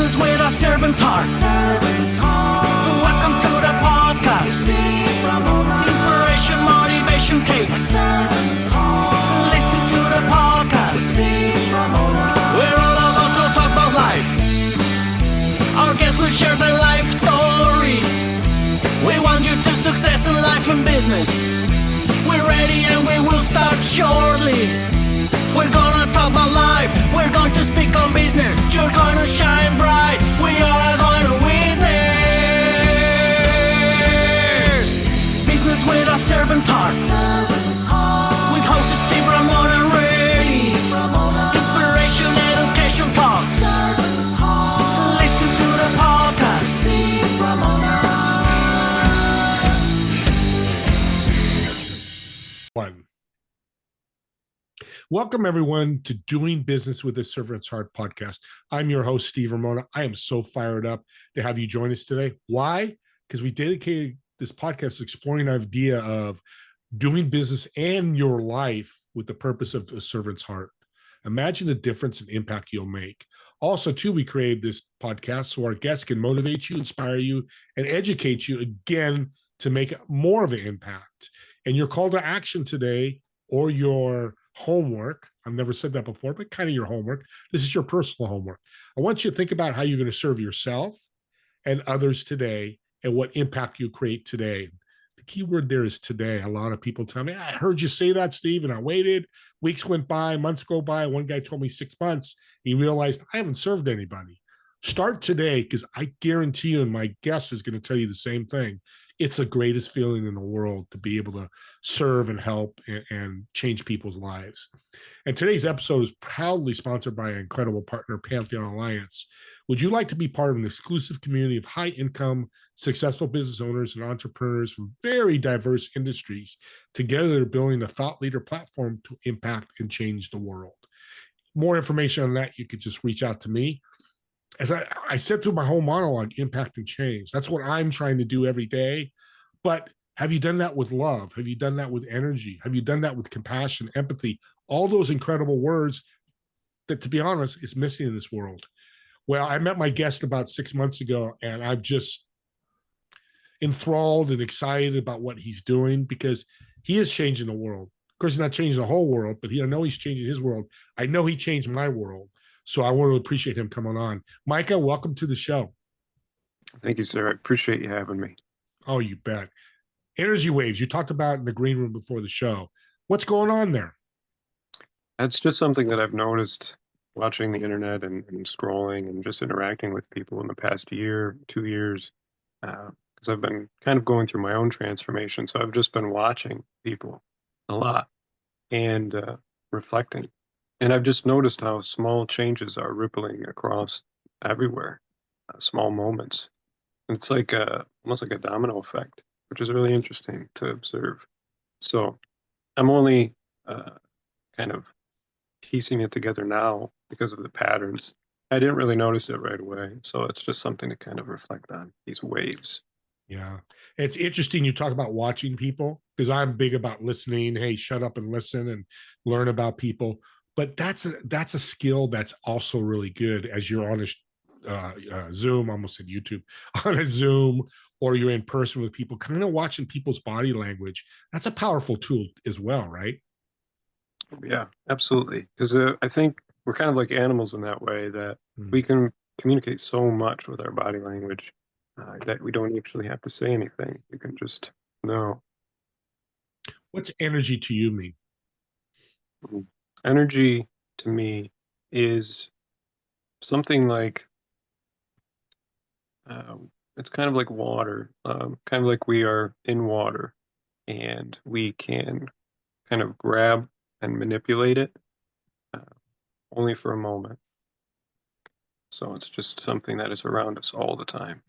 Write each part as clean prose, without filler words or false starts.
Business with a servant's heart. Welcome to the podcast. Inspiration, motivation takes. Listen to the podcast. We're all about to talk about life. Our guests will share their life story. We want you to success in life and business. We're ready and we will start shortly. We're gonna talk about life. We're going to speak on business. You're gonna shine bright. We are going to witness. Business with a servant's heart. With hosts Steve, Ramona, and Ray. Inspiration, education talks. Listen to the podcast. Welcome, everyone, to Doing Business with a Servant's Heart podcast. I'm your host, Steve Ramona. I am so fired up to have you join us today. Why? Because we dedicated this podcast exploring the idea of doing business and your life with the purpose of a servant's heart. Imagine the difference and impact you'll make. Also, too, we created this podcast so our guests can motivate you, inspire you, and educate you again to make more of an impact. And your call to action today, or your homework, I've never said that before, but kind of your homework. This is your personal homework. I want you to think about how you're going to serve yourself and others today and what impact you create today. The key word there is today. A lot of people tell me, I heard you say that, Steve, and I waited. Weeks went by, months go by. One guy told me 6 months. He realized I haven't served anybody. Start today, because I guarantee you, and my guest is going to tell you the same thing. It's the greatest feeling in the world to be able to serve and help and change people's lives. And today's episode is proudly sponsored by our incredible partner, Pantheon Alliance. Would you like to be part of an exclusive community of high-income, successful business owners and entrepreneurs from very diverse industries? Together, they're building a thought leader platform to impact and change the world. More information on that, you could just reach out to me. As I said through my whole monologue, impact and change. That's what I'm trying to do every day. But have you done that with love? Have you done that with energy? Have you done that with compassion, empathy? All those incredible words that, to be honest, is missing in this world. Well, I met my guest about 6 months ago, and I'm just enthralled and excited about what he's doing, because he is changing the world. Of course, he's not changing the whole world, but I know he's changing his world. I know he changed my world. So I want to appreciate him coming on. Micah, welcome to the show. Thank you, sir. I appreciate you having me. Oh, you bet. Energy waves, you talked about in the green room before the show. What's going on there? That's just something that I've noticed watching the internet and scrolling and just interacting with people in the past year, 2 years, because I've been kind of going through my own transformation. So I've just been watching people a lot and reflecting. And I've just noticed how small changes are rippling across everywhere, small moments. It's like almost like a domino effect, which is really interesting to observe. So I'm only kind of piecing it together now because of the patterns. I didn't really notice it right away. So it's just something to kind of reflect on, these waves. Yeah. It's interesting you talk about watching people, because I'm big about listening. Hey, shut up and listen and learn about people. But that's a skill that's also really good as you're on a Zoom, I almost said YouTube, on a Zoom, or you're in person with people, kind of watching people's body language. That's a powerful tool as well, right? Yeah, absolutely. Because I think we're kind of like animals in that way, that we can communicate so much with our body language that we don't actually have to say anything. You can just know. What's energy to you mean? Energy to me is something like, it's kind of like water, kind of like we are in water, and we can kind of grab and manipulate it only for a moment. So it's just something that is around us all the time.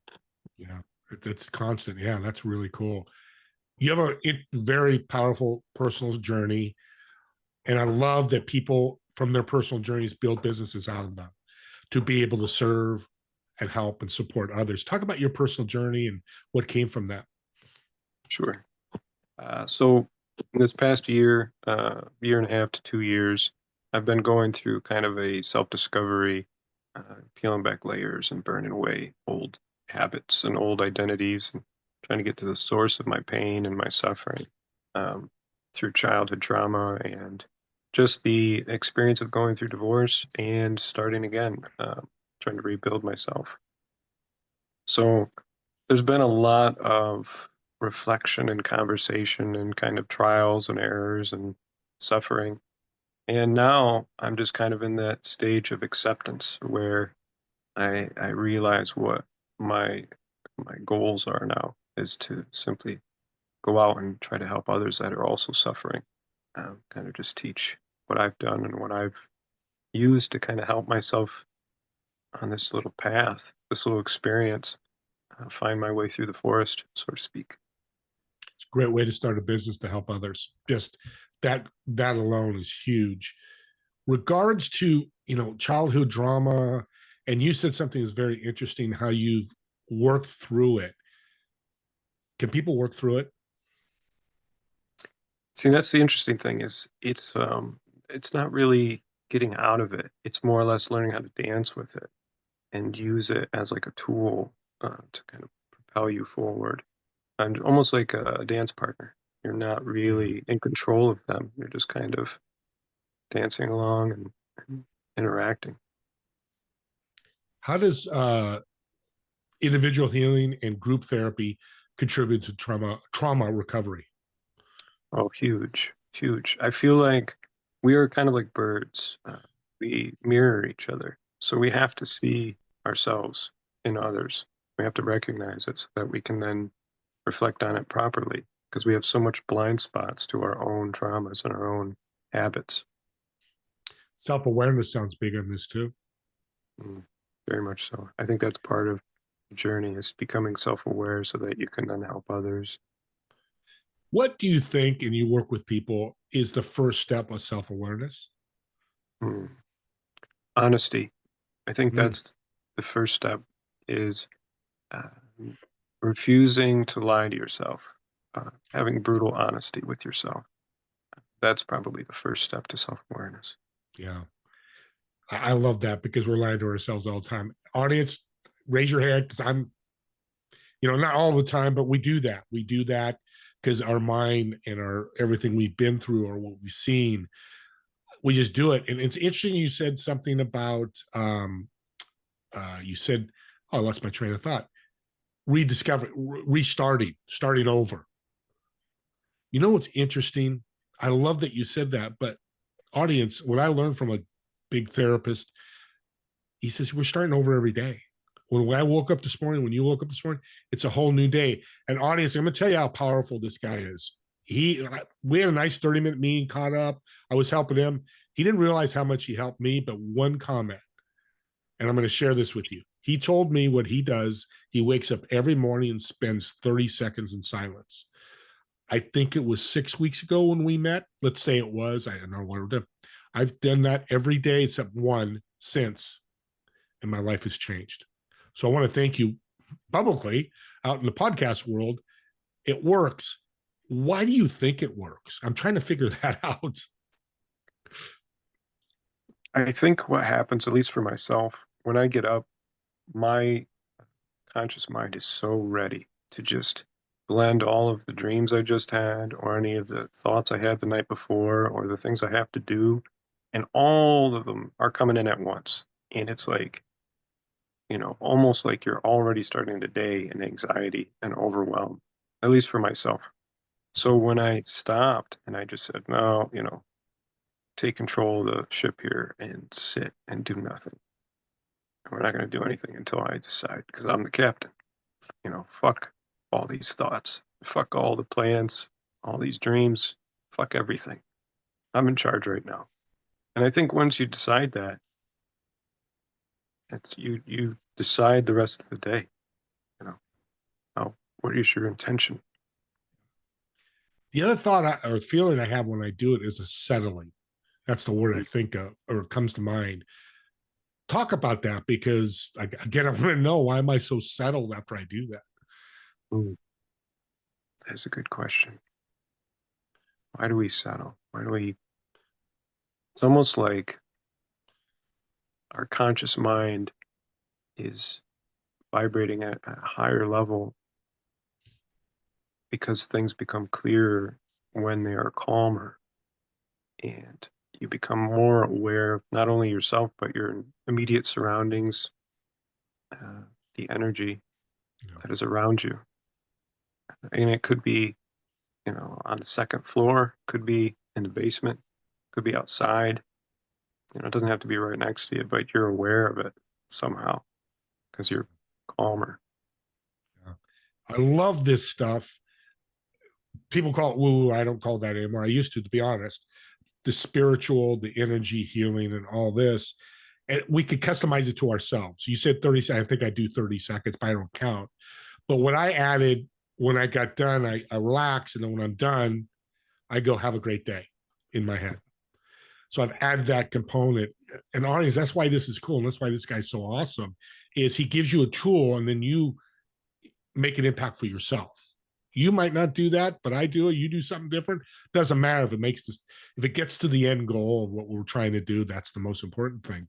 Yeah, it's constant. Yeah, that's really cool. You have a very powerful personal journey. And I love that people from their personal journeys build businesses out of them to be able to serve and help and support others. Talk about your personal journey and what came from that. Sure. So in this past year, year and a half to 2 years, I've been going through kind of a self-discovery peeling back layers and burning away old habits and old identities, and trying to get to the source of my pain and my suffering um, through childhood trauma and just the experience of going through divorce and starting again, trying to rebuild myself. So there's been a lot of reflection and conversation and kind of trials and errors and suffering. And now I'm just kind of in that stage of acceptance where I realize what my my goals are now is to simply go out and try to help others that are also suffering. Kind of just teach what I've done and what I've used to kind of help myself on this little path, this little experience, find my way through the forest, so to speak. It's a great way to start a business to help others. Just that alone is huge. Regards to, childhood drama, and you said something that's very interesting, how you've worked through it. Can people work through it? See, that's the interesting thing is it's not really getting out of it. It's more or less learning how to dance with it and use it as like a tool to kind of propel you forward, and almost like a dance partner. You're not Yeah. really in control of them. You're just kind of dancing along and interacting. How does individual healing and group therapy contribute to trauma recovery? Oh, huge, huge. I feel like we are kind of like birds. We mirror each other. So we have to see ourselves in others. We have to recognize it so that we can then reflect on it properly because we have so much blind spots to our own traumas and our own habits. Self-awareness sounds big on this too. Mm, very much so. I think that's part of the journey is becoming self-aware so that you can then help others. What do you think, and you work with people, is the first step of self-awareness? Mm. Honesty. I think Mm. that's the first step is uh, refusing to lie to yourself, having brutal honesty with yourself. That's probably the first step to self-awareness. Yeah. I love that because we're lying to ourselves all the time. Audience, raise your hand because I'm, not all the time, but we do that. We do that because our mind and our everything we've been through or what we've seen, we just do it. And it's interesting. You said something about, you said, oh, I lost my train of thought. Rediscover, restarting, starting over. You know what's interesting? I love that you said that, but audience, what I learned from a big therapist, he says we're starting over every day. When I woke up this morning, when you woke up this morning, it's a whole new day. And audience, I'm gonna tell you how powerful this guy is. We had a nice 30-minute meeting, caught up. I was helping him. He didn't realize how much he helped me, but one comment, and I'm going to share this with you. He told me what he does. He wakes up every morning and spends 30 seconds in silence. I think it was 6 weeks ago when we met. Let's say it was. I don't know what I've done that every day except one since, and my life has changed. So I want to thank you publicly out in the podcast world. It works. Why do you think it works? I'm trying to figure that out. I think what happens, at least for myself, when I get up, my conscious mind is so ready to just blend all of the dreams I just had, or any of the thoughts I had the night before, or the things I have to do, and all of them are coming in at once. And it's like, almost like you're already starting the day in anxiety and overwhelm, at least for myself. So when I stopped and I just said, no, take control of the ship here and sit and do nothing. We're not going to do anything until I decide because I'm the captain. Fuck all these thoughts. Fuck all the plans, all these dreams. Fuck everything. I'm in charge right now. And I think once you decide that, it's you decide the rest of the day. You know, what is your intention? The other thought or feeling I have when I do it is a settling. That's the word I think of or comes to mind. Talk about that because again, I want to know, why am I so settled after I do that? Mm, that's a good question. Why do we settle? Why do we? It's almost like our conscious mind is vibrating at a higher level because things become clearer when they are calmer, and you become more aware of not only yourself but your immediate surroundings, uh, the energy Yeah. that is around you. And it could be, on the second floor, could be in the basement, could be outside. It doesn't have to be right next to you, but you're aware of it somehow because you're calmer. Yeah. I love this stuff. People call it woo. I don't call that anymore. I used to be honest. The spiritual, the energy healing, and all this. And we could customize it to ourselves. You said 30 seconds. I think I do 30 seconds, but I don't count. But what I added when I got done, I relax. And then when I'm done, I go, have a great day in my head. So I've added that component. And honestly, that's why this is cool. And that's why this guy's so awesome, is he gives you a tool and then you make an impact for yourself. You might not do that, but I do it. You do something different. Doesn't matter if it makes this, if it gets to the end goal of what we're trying to do, that's the most important thing.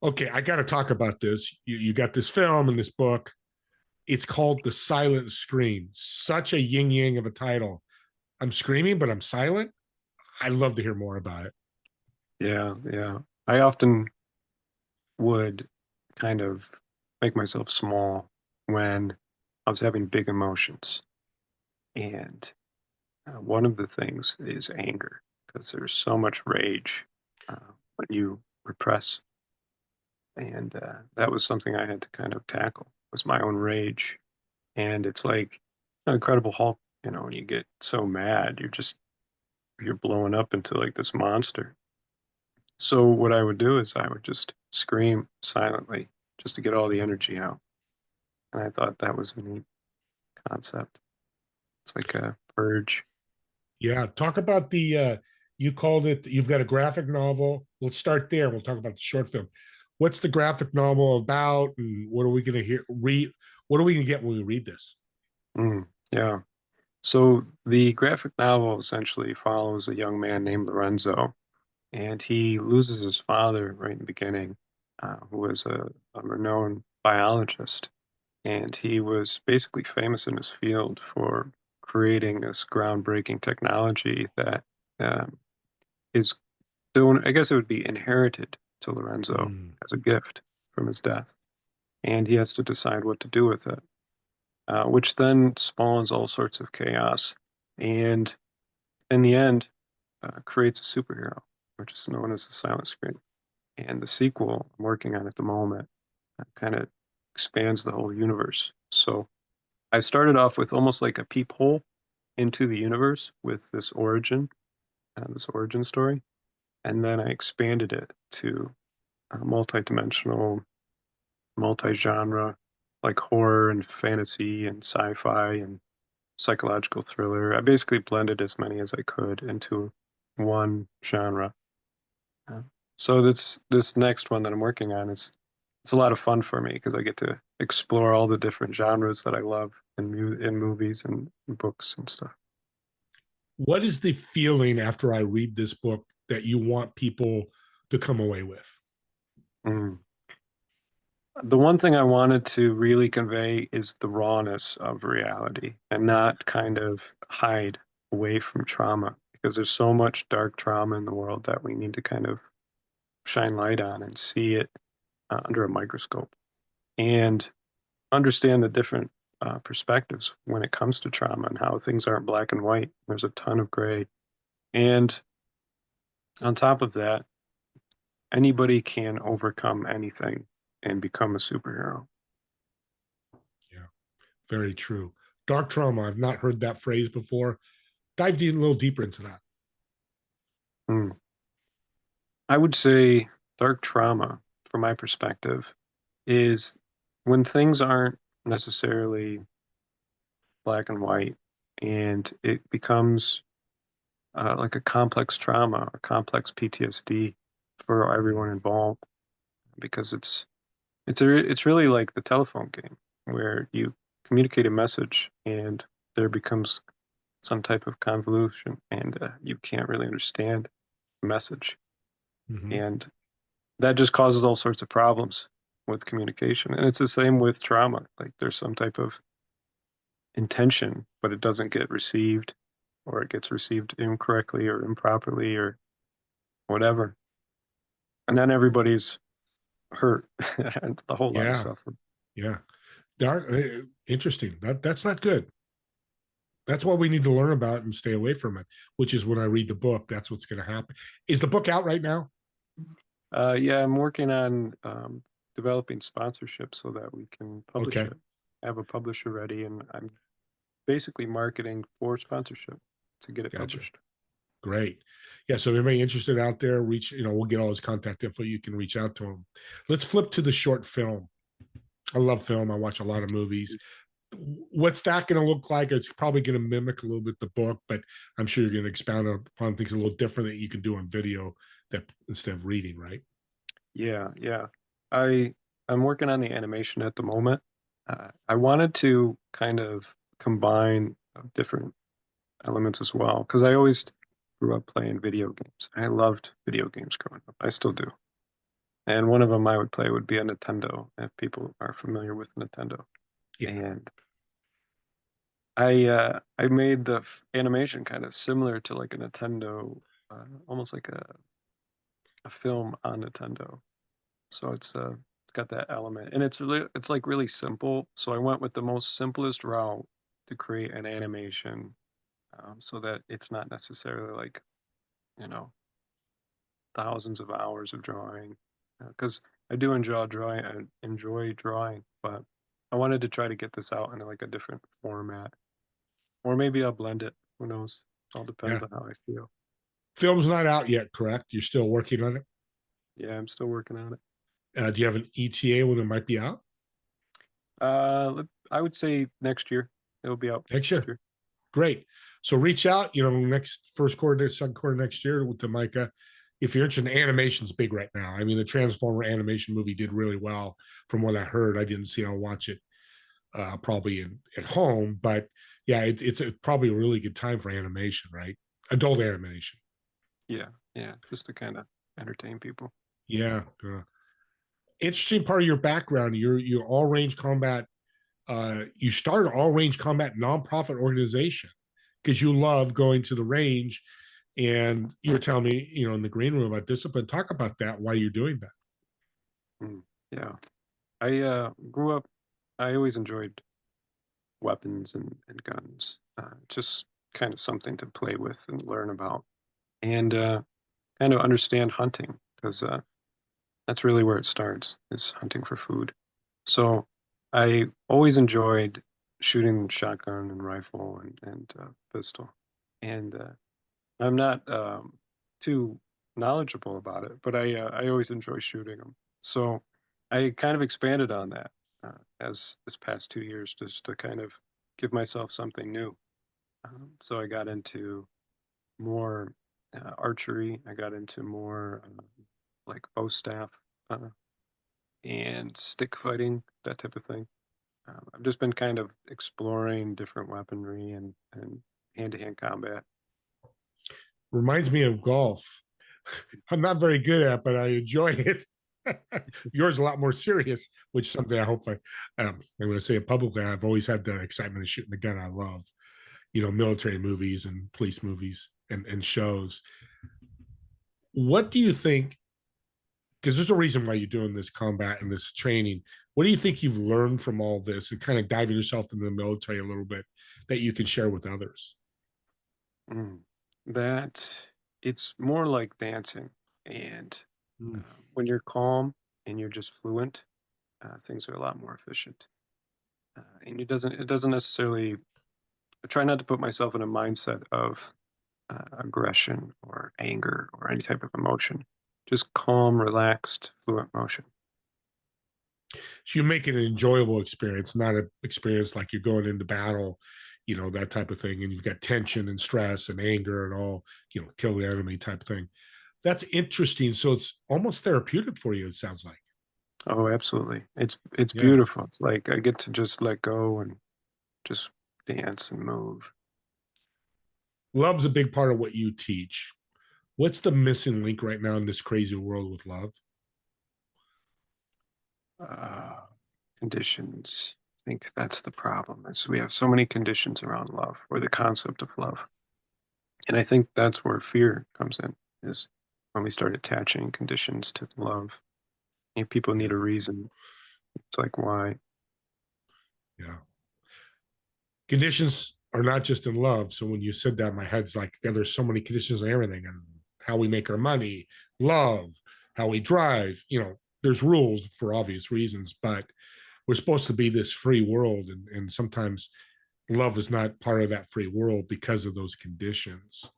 Okay, I got to talk about this. You got this film and this book. It's called The Silent Scream. Such a yin yang of a title. I'm screaming, but I'm silent. I'd love to hear more about it. Yeah, yeah. I often would kind of make myself small when I was having big emotions. And one of the things is anger, because there's so much rage when you repress. And that was something I had to kind of tackle, was my own rage. And it's like Incredible Hulk, when you get so mad, you're blowing up into like this monster. So what I would do is I would just scream silently just to get all the energy out. And I thought that was a neat concept. It's like a purge. Yeah, talk about you called it, you've got a graphic novel. Let's start there. We'll talk about the short film. What's the graphic novel about, and what are we going to read? What are we going to get when we read this? Yeah. So the graphic novel essentially follows a young man named Lorenzo, and he loses his father right in the beginning, who was a renowned biologist. And he was basically famous in his field for creating this groundbreaking technology that um, is, I guess it would be inherited to Lorenzo as a gift from his death. And he has to decide what to do with it, which then spawns all sorts of chaos. And in the end, creates a superhero, which is known as the Silent Screen. And the sequel I'm working on at the moment kind of expands the whole universe. So I started off with almost like a peephole into the universe with this origin story, and then I expanded it to multi-dimensional, multi-genre, like horror and fantasy and sci-fi and psychological thriller. I basically blended as many as I could into one genre. Uh, so this next one that I'm working on is it's a lot of fun for me because I get to explore all the different genres that I love in movies and books and stuff. What is the feeling after I read this book that you want people to come away with? Mm. The one thing I wanted to really convey is the rawness of reality and not kind of hide away from trauma, because there's so much dark trauma in the world that we need to kind of shine light on and see it under a microscope and understand the different perspectives when it comes to trauma and how things aren't black and white. There's a ton of gray. And on top of that, anybody can overcome anything and become a superhero. Yeah, very true. Dark trauma. I've not heard that phrase before. Dive a little deeper into that. Hmm. I would say dark trauma, from my perspective, is when things aren't necessarily black and white and it becomes like a complex trauma, a complex PTSD for everyone involved, because it's really like the telephone game where you communicate a message and there becomes some type of convolution and you can't really understand the message. Mm-hmm. And that just causes all sorts of problems with communication. And it's the same with trauma. Like there's some type of intention, but it doesn't get received, or it gets received incorrectly or improperly or whatever. And then everybody's hurt and a whole lot of Yeah. suffering. Yeah. Dark, interesting. That's not good. That's what we need to learn about and stay away from it, which is when I read the book, that's what's going to happen. Is the book out right now? Yeah, I'm working on developing sponsorship so that we can publish Okay. it. I have a publisher ready, and I'm basically marketing for sponsorship to get it Gotcha. published. Great. Yeah. So if anybody interested out there, we'll get all his contact info. You can reach out to him. Let's flip to the short film. I love film. I watch a lot of movies. What's that going to look like? It's probably going to mimic a little bit the book, but I'm sure you're going to expound upon things a little different that you can do on video that instead of reading, right? Yeah, yeah. I'm working on the animation at the moment. I wanted to kind of combine different elements as well, because I always grew up playing video games. I loved video games growing up. I still do. And one of them I would play would be a Nintendo, if people are familiar with Nintendo. Yeah. And I made the animation kind of similar to like a Nintendo, almost like a film on Nintendo. So it's got that element, and it's like really simple. So I went with the most simplest route to create an animation, so that it's not necessarily like, you know, thousands of hours of drawing, because I do enjoy drawing. I enjoy drawing, but I wanted to try to get this out in like a different format, or maybe I'll blend it. Who knows? All depends Yeah. on how I feel. Film's not out yet, correct? You're still working on it. Yeah, I'm still working on it. Do you have an ETA when it might be out? I would say next year. It'll be out Next next year. year. Great. So reach out, next first quarter, second quarter next year to Micah. If you're interested in animation's big right now. I mean, the Transformer animation movie did really well from what I heard. I didn't see, I'll watch it probably at home, but yeah, it's probably a really good time for animation, right? Adult animation. Yeah, yeah, just to kind of entertain people. Yeah. Interesting part of your background. You're all range combat. You started all range combat nonprofit organization because you love going to the range, and you were telling me, in the green room about discipline. Talk about that. Why you're doing that? Yeah, I grew up. I always enjoyed weapons and guns. Just kind of something to play with and learn about, and kind of understand hunting, because that's really where it starts, is hunting for food. So I always enjoyed shooting shotgun and rifle and pistol, and I'm not too knowledgeable about it, but I always enjoy shooting them. So I kind of expanded on that as this past 2 years, just to kind of give myself something new. So I got into more archery. I got into more like bow staff uh, and stick fighting, that type of thing. I've just been kind of exploring different weaponry and hand-to-hand combat. Reminds me of golf. I'm not very good at, but I enjoy it. Yours is a lot more serious, which something I hope I'm going to say it publicly. I've always had the excitement of shooting the gun. I love, military movies and police movies and shows. What do you think? Because there's a reason why you're doing this combat and this training. What do you think you've learned from all this and kind of diving yourself into the military a little bit that you can share with others? Mm. That it's more like dancing, and Mm. when you're calm and you're just fluent, things are a lot more efficient. And it doesn't necessarily. I try not to put myself in a mindset of aggression or anger or any type of emotion. Just calm, relaxed, fluent motion. So you make it an enjoyable experience, not an experience like you're going into battle, that type of thing. And you've got tension and stress and anger and all, kill the enemy type thing. That's interesting. So it's almost therapeutic for you, it sounds like. Oh, absolutely. It's Yeah. beautiful. It's like I get to just let go and just dance and move. Love's a big part of what you teach. What's the missing link right now in this crazy world with love? Conditions. I think that's the problem. Is we have so many conditions around love, or the concept of love, and I think that's where fear comes in. Is when we start attaching conditions to love. And people need a Yeah. reason. It's like, why? Yeah. Conditions are not just in love. So when you said that, my head's like, yeah, there's so many conditions on everything, and how we make our money, love, how we drive. There's rules for obvious reasons, but we're supposed to be this free world, and sometimes love is not part of that free world because of those conditions.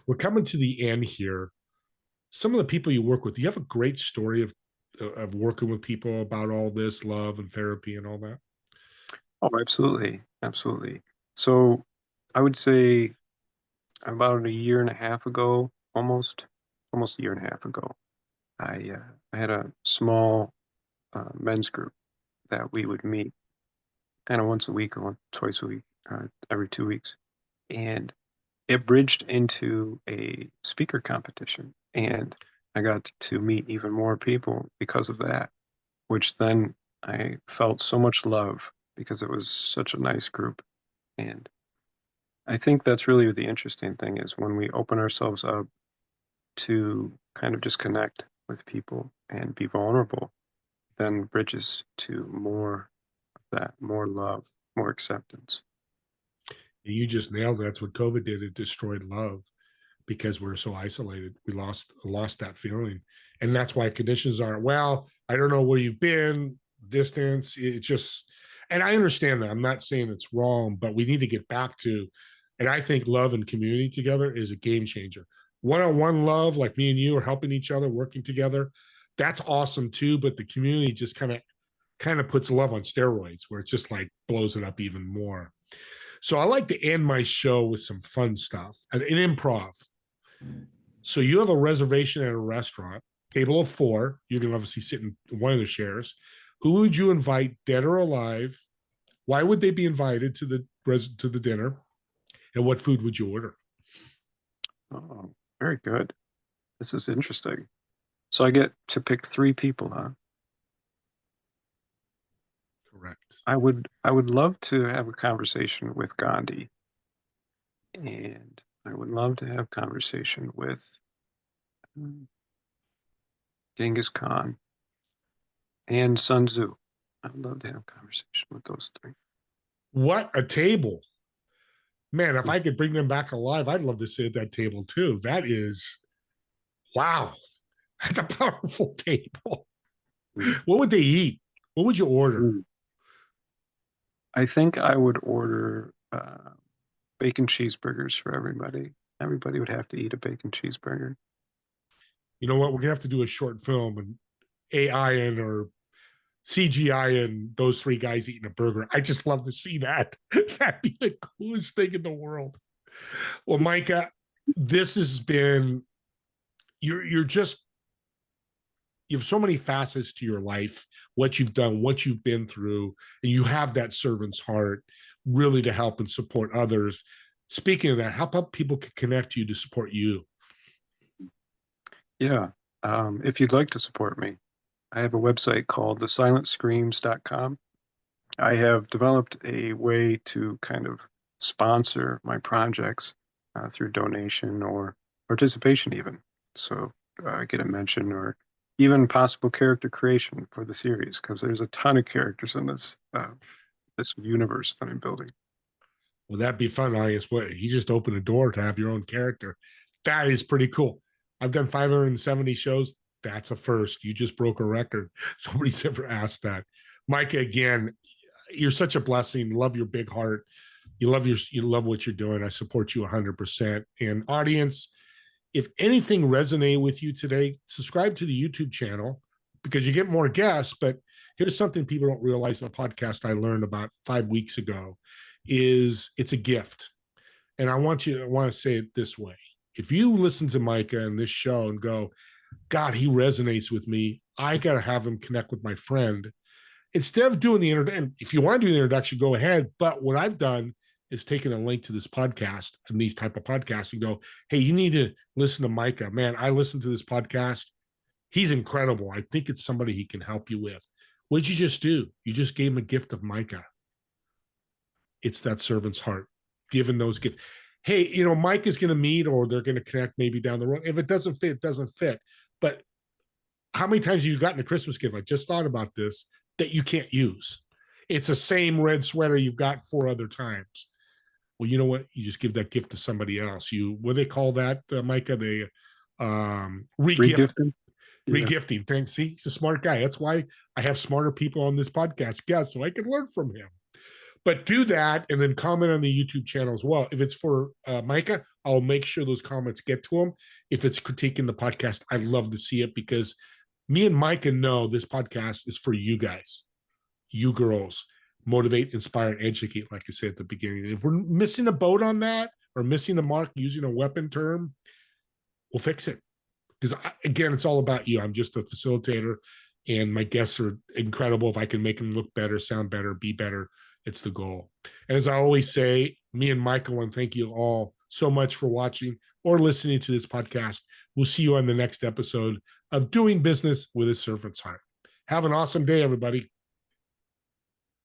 We're coming to the end here. Some of the people you work with, do you have a great story of working with people about all this love and therapy and all that? Oh, absolutely, absolutely. So I would say about a year and a half ago, almost a year and a half ago, I had a small men's group that we would meet kind of once a week or twice a week, every 2 weeks, and it bridged into a speaker competition, and I got to meet even more people because of that, which then I felt so much love because it was such a nice group. And I think that's really the interesting thing is when we open ourselves up to kind of just connect with people and be vulnerable, then bridges to more of that, more love, more acceptance. You just nailed it. That's what COVID did. It destroyed love because we're so isolated. We lost that feeling. And that's why conditions are, well, I don't know where you've been, distance. It just, and I understand that. I'm not saying it's wrong, but we need to get back to, and I think love and community together is a game changer. One-on-one love, like me and you are helping each other, working together. That's awesome too. But the community just kind of puts love on steroids, where it's just like blows it up even more. So I like to end my show with some fun stuff, an improv. So you have a reservation at a restaurant, table of four. You can obviously sit in one of the chairs. Who would you invite, dead or alive? Why would they be invited to the dinner? And what food would you order? Oh, very good. This is interesting. So I get to pick three people, huh? Correct. I would love to have a conversation with Gandhi, and I would love to have conversation with um, Genghis Khan and Sun Tzu. I'd love to have a conversation with those three. What a table. Man, if I could bring them back alive, I'd love to sit at that table too. That is, wow. That's a powerful table. Mm. What would they eat? What would you order? Mm. I think I would order bacon cheeseburgers for everybody. Everybody would have to eat a bacon cheeseburger. You know what? We're gonna have to do a short film and AI and or CGI and those three guys eating a burger. I just love to see that. That'd be the coolest thing in the world. Well, Micah, this has been you're just you have so many facets to your life, what you've done, what you've been through, and you have that servant's heart really to help and support others. Speaking of that, how about people can connect to you to support you? Yeah. If you'd like to support me, I have a website called thesilentscreams.com. I have developed a way to kind of sponsor my projects through donation or participation, even. So I get a mention or even possible character creation for the series because there's a ton of characters in this universe that I'm building. Well, that'd be fun, audience. What you just opened a door to have your own character. That is pretty cool. I've done 570 shows. That's a first. You just broke a record. Nobody's ever asked that. Micah, again, you're such a blessing. Love your big heart. You love what you're doing. I support you 100%. And audience, if anything resonated with you today, subscribe to the YouTube channel because you get more guests. But here's something people don't realize in a podcast I learned about 5 weeks ago is it's a gift. And I want to say it this way. If you listen to Micah and this show and go, God, he resonates with me, I got to have him connect with my friend. Instead of doing the introduction, if you want to do the introduction, go ahead. But what I've done is taken a link to this podcast and these type of podcasts and go, hey, you need to listen to Micah. Man, I listened to this podcast. He's incredible. I think it's somebody he can help you with. What did you just do? You just gave him a gift of Micah. It's that servant's heart, giving those gifts. Hey, Mike is going to meet, or they're going to connect maybe down the road. If it doesn't fit, it doesn't fit. But how many times have you gotten a Christmas gift? I just thought about this, that you can't use. It's the same red sweater you've got 4 other times. Well, you know what? You just give that gift to somebody else. What do they call that, Micah? They regift. Regifting. Thanks. See, he's a smart guy. That's why I have smarter people on this podcast, guys, so I can learn from him. But do that and then comment on the YouTube channel as well. If it's for Micah, I'll make sure those comments get to him. If it's critiquing the podcast, I'd love to see it, because me and Micah know this podcast is for you guys, you girls. Motivate, inspire, and educate, like I said at the beginning. If we're missing a boat on that, or missing the mark using a weapon term, we'll fix it. Because again, it's all about you. I'm just a facilitator, and my guests are incredible. If I can make them look better, sound better, be better, it's the goal. And as I always say, me and Michael want to thank you all so much for watching or listening to this podcast. We'll see you on the next episode of Doing Business with a Servant's Heart. Have an awesome day, everybody.